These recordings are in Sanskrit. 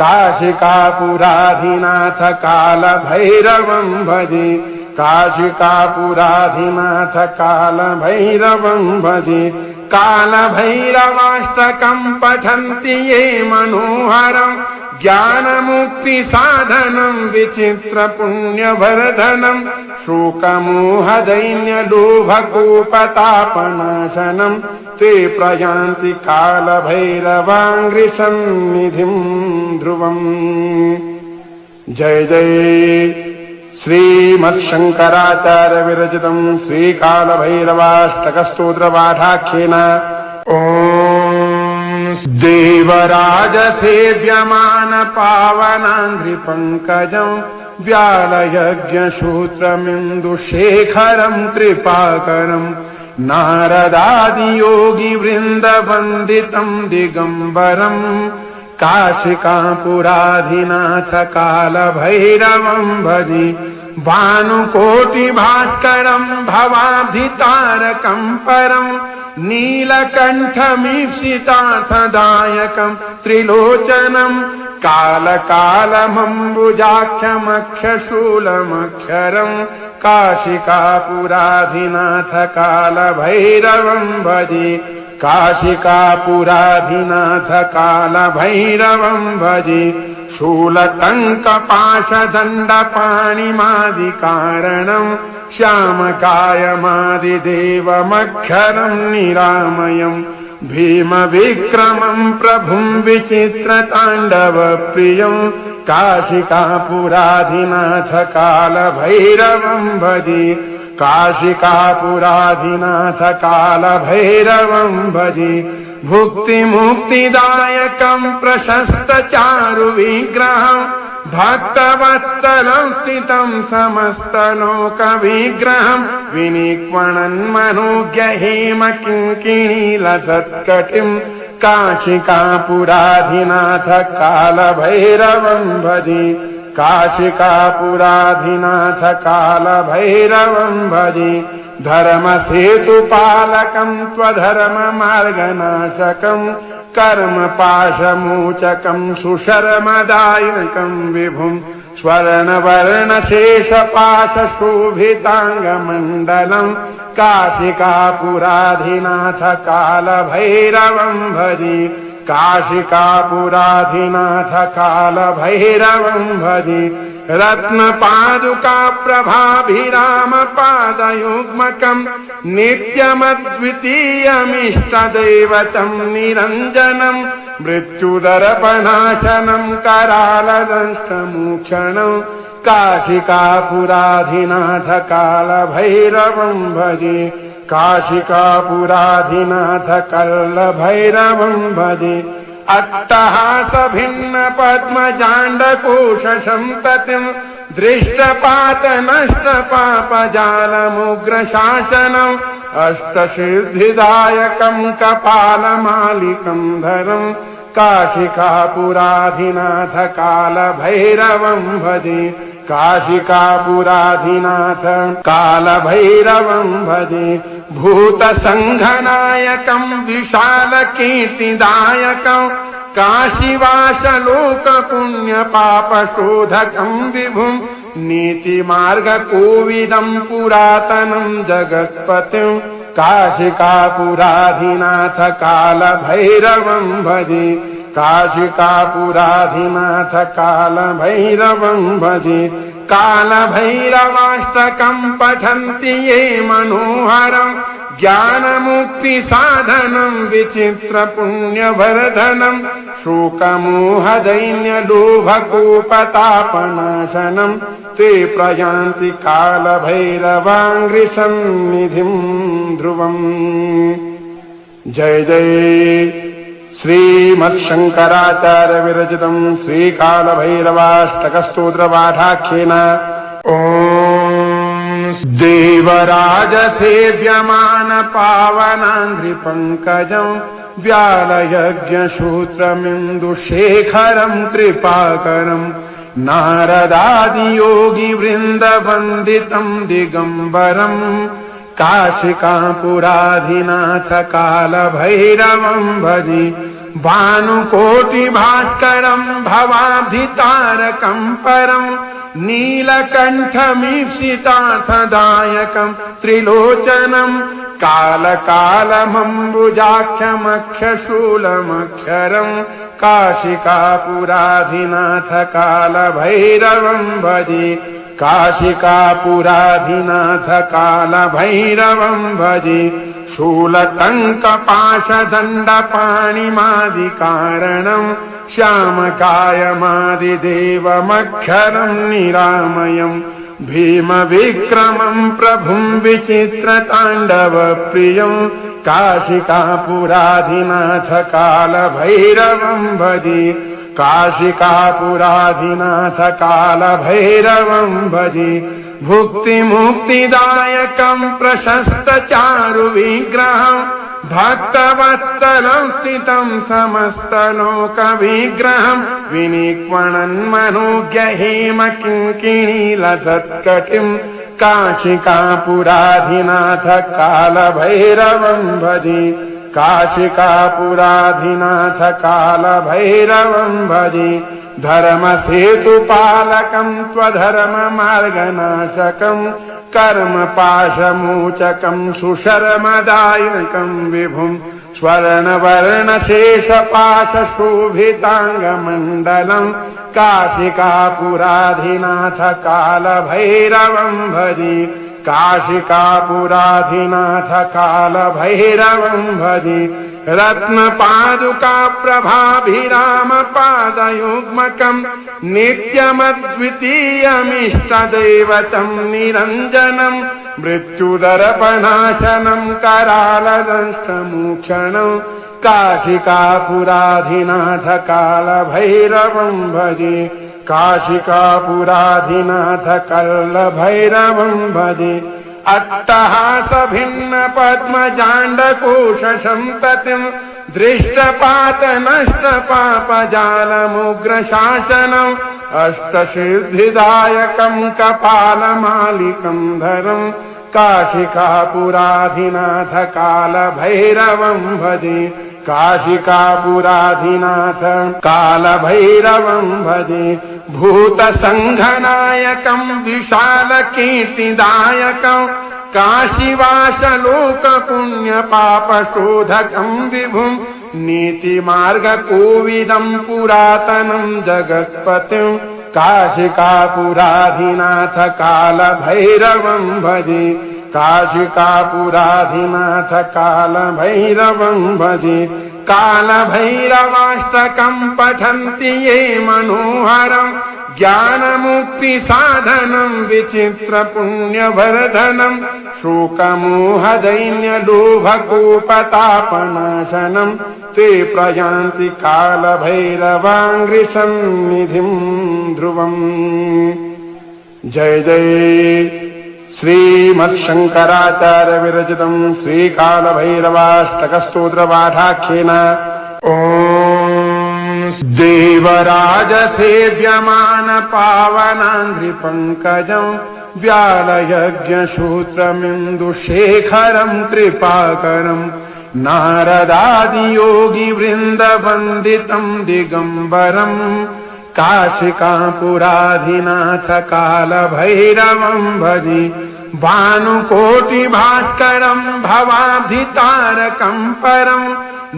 काशिकापुराधिनाथ कालभैरवं भजे, काशिकापुराधिनाथ कालभैरवं भजे। कालभैरवाष्टकं पठन्ति ये मनोहरं, ज्ञानमुक्तिसाधनं विचित्रपुण्यवर्धनं, शोकमोहदैन्यलोभकोपतापनाशनं, ते प्रयान्ति कालभैरवाङ्घ्रिसन्निधिं ध्रुवम्। जय जय श्रीमत्शंकराचार्य विरचितं श्रीकालभैरवाष्टकस्तोत्रपाठाख्येन ओम देवराज सेव्यमान पावनाङ्घ्रिपङ्कजं, व्यालयज्ञसूत्रमिन्दुशेखरं कृपाकरं, नारदादियोगिवृन्दवन्दितं दिगम्बरं, काशिकापुराधिनाथ कालभैरवं भजे। भानुकोटिभास्करं भवाब्धितारकं परं, नीलकण्ठमीप्सितार्थदायकं त्रिलोचनं, कालकालमम्बुजाक्षमक्षशूलमक्षरं, काशिकापुराधिनाथ कालभैरवं भजे। काशिकापुराधिनाथ कालभैरवं भजे। शूलटङ्कपाशदण्डपाणिमादिकारणं, श्यामकायमादिदेवमक्षरं निरामयं, भीमविक्रमं प्रभुं विचित्रताण्डवप्रियं, काशिकापुराधिनाथ कालभैरवं भजे। काशिकापुराधिनाथ कालभैरवं भजे। भुक्तिमुक्तिदायकं प्रशस्तचारुविग्रहं, भक्तवत्सलं स्थितं समस्तलोकविग्रहं, विनिक्वणन्मनोज्ञहेमकिङ्किणीलसत्कटिं, काशिकापुराधिनाथ कालभैरवं भजे। काशिकापुराधिनाथ कालभैरवं भजे। धर्मसेतुपालकं त्वधर्ममार्गनाशकं, कर्मपाशमोचकं सुशर्मदायकं विभुं, स्वर्णवर्णशेषपाशशोभिताङ्गमण्डलं, काशिकापुराधिनाथ कालभैरवं भजे। काशिकापुराधिनाथ कालभैरवं भजे। रत्नपादुकाप्रभाभिरामपादयुग्मकं, नित्यमद्वितीयमिष्टदैवतं निरञ्जनं, मृत्युदर्पणाशनं करालदंष्टमोक्षणं, काशिकापुराधिनाथ कालभैरवं भजे। काशिकापुराधिनाथ कालभैरवं भजे। अट्टहासभिन्नपद्मजाण्डकोशसन्ततिं, दृष्टपातनष्टपापजालमुग्रशासनम्, अष्टसिद्धिदायकं कपालमालिकं धरं, काशिकापुराधिनाथ कालभैरवं भजे। काशिकापुराधिनाथ कालभैरवं भजे। भूतसङ्घनायकं विशालकीर्तिदायकं, काशीवासलोकपुण्यपापशोधकं विभुं, नीतिमार्गकोविदं पुरातनं जगत्पतिं, काशिकापुराधिनाथ कालभैरवं भजे। काशिकापुराधिनाथ कालभैरवं भजे। कालभैरवाष्टकं पठन्ति ये मनोहरं, ज्ञानमुक्तिसाधनं विचित्रपुण्यवर्धनं, शोकमोहदैन्यलोभकोपतापनाशनं, ते प्रयान्ति कालभैरवाङ्घ्रिसन्निधिं ध्रुवम्। जय जय श्रीमत्शंकराचार्य विरचितं श्रीकालभैरवाष्टकस्तोत्रपाठाख्येन ओम देवराज सेव्यमान पावनाङ्घ्रिपङ्कजं, व्यालयज्ञसूत्रमिन्दुशेखरं कृपाकरं, नारदादियोगिवृन्दवन्दितं दिगम्बरं, काशिकापुराधिनाथ कालभैरवं भजे। भानुकोटिभास्करं भवाब्धितारकं परं नीलकण्ठमीप्सितार्थदायकं त्रिलोचनं कालकालमम्बुजाक्षमक्षशूलमक्षरं काशिकापुराधिनाथ कालभैरवं भजे काशिकापुराधिनाथ कालभैरवं भजे शूलटङ्कपाशदण्डपाणिमादिकारणं श्यामकायमादिदेवमक्षरं निरामयं भीमविक्रमं प्रभुं विचित्रताण्डवप्रियं काशिकापुराधिनाथ कालभैरवं भजे काशिकापुराधिनाथ कालभैरवं भजे भुक्तिमुक्तिदायकं प्रशस्तचारुविग्रहं भक्तवत्सलं स्थितं समस्तलोकविग्रहं विनिक्वणन्मनोज्ञहेमकिङ्किणीलसत्कटिं काशिकापुराधिनाथ कालभैरवं भजे काशिकापुराधिनाथ कालभैरवं भजे धर्मसेतुपालकं त्वधर्ममार्गनाशकं कर्मपाशमोचकं सुशर्मदायकं विभुं स्वर्णवर्णशेषपाशशोभिताङ्गमण्डलं काशिकापुराधिनाथ कालभैरवं भजे काशिकापुराधिनाथ कालभैरवं भजे रत्नपादुकाप्रभाभिरामपादयुग्मकं नित्यमद्वितीयमिष्टदैवतं निरञ्जनं मृत्युदर्पणाशनं करालदंष्टमोक्षणं काशिकापुराधिनाथ कालभैरवं भजे काशिकापुराधिनाथ कालभैरवं भजे अट्टहासभिन्न पद्मजाण्डकोशसन्ततिं दृष्टपातनष्टपापजालमुग्रशासनम् अष्टसिद्धिदायकं कपालमालिकं धरं काशिकापुराधिनाथ कालभैरवं भजे काशिकापुराधिनाथ कालभैरवं भजे भूतसङ्घनायकं विशालकीर्तिदायकं काशीवासलोकपुण्यपापशोधकं विभुं नीतिमार्गकोविदं पुरातनं जगत्पतिं काशिकापुराधिनाथ कालभैरवं भजे काशिकापुराधिनाथ कालभैरवं भजे कालभैरवाष्टकं पठन्ति ये मनोहरं ज्ञानमुक्तिसाधनं विचित्रपुण्यवर्धनं शोकमोहदैन्यलोभकोपतापनाशनं ते प्रयान्ति कालभैरवाङ्घ्रिसन्निधिं ध्रुवम्। जय जय श्रीमत्शंकराचार्य विरचितं श्रीकालभैरवाष्टकस्तोत्रपाठाख्येन ॐ देवराजसेव्यमान पावनाङ्घ्रिपङ्कजं व्यालयज्ञसूत्रमिन्दुशेखरं कृपाकरं नारदादियोगिवृन्दवन्दितं दिगम्बरं काशिकापुराधिनाथ कालभैरवं भजे भानुकोटिभास्करं भवाब्धितारकं परं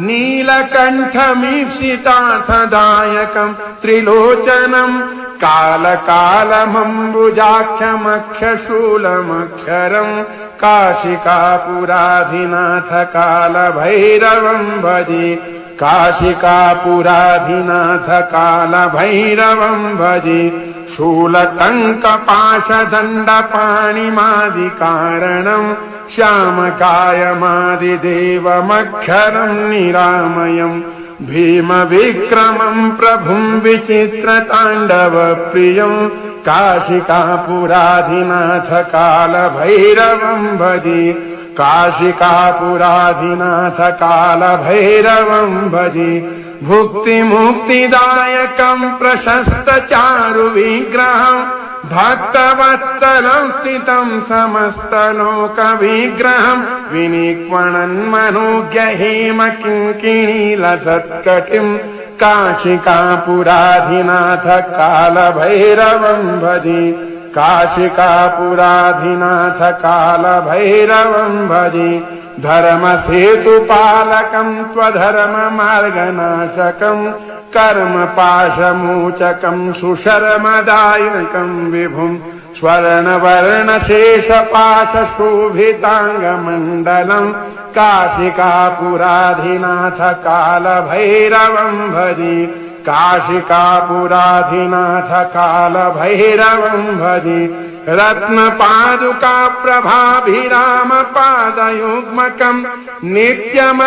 नीलकण्ठमीप्सितार्थदायकं त्रिलोचनं कालकालमम्बुजाक्षमक्षशूलमक्षरं काशिकापुराधिनाथ कालभैरवं भजे काशिकापुराधिनाथ कालभैरवं भजे शूलटङ्कपाशदण्डपाणिमादिकारणं श्यामकायमादिदेवमक्षरं निरामयं भीमविक्रमं प्रभुं विचित्रताण्डवप्रियं काशिकापुराधिनाथ कालभैरवं भजे काशिकापुराधिनाथ कालभैरवं भजे भुक्तिमुक्तिदायकं प्रशस्तचारुविग्रहं भक्तवत्सलं स्थितं समस्तलोकविग्रहं विनिक्वणन्मनोज्ञ हेमकिङ्किणीलसत्कटिम् काशिकापुराधिनाथ कालभैरवं भजे काशिकापुराधिनाथ कालभैरवं भजे धर्मसेतुपालकं त्वधर्ममार्गनाशकं कर्मपाशमोचकं सुशर्मदायकं विभुं स्वर्णवर्णशेषपाशशोभिताङ्गमण्डलं काशिकापुराधिनाथ कालभैरवं भजे काशिकापुराधिनाथ कालभैरवं भजे रत्नपादुका प्रभाभिरामपादयुग्मकं नित्यम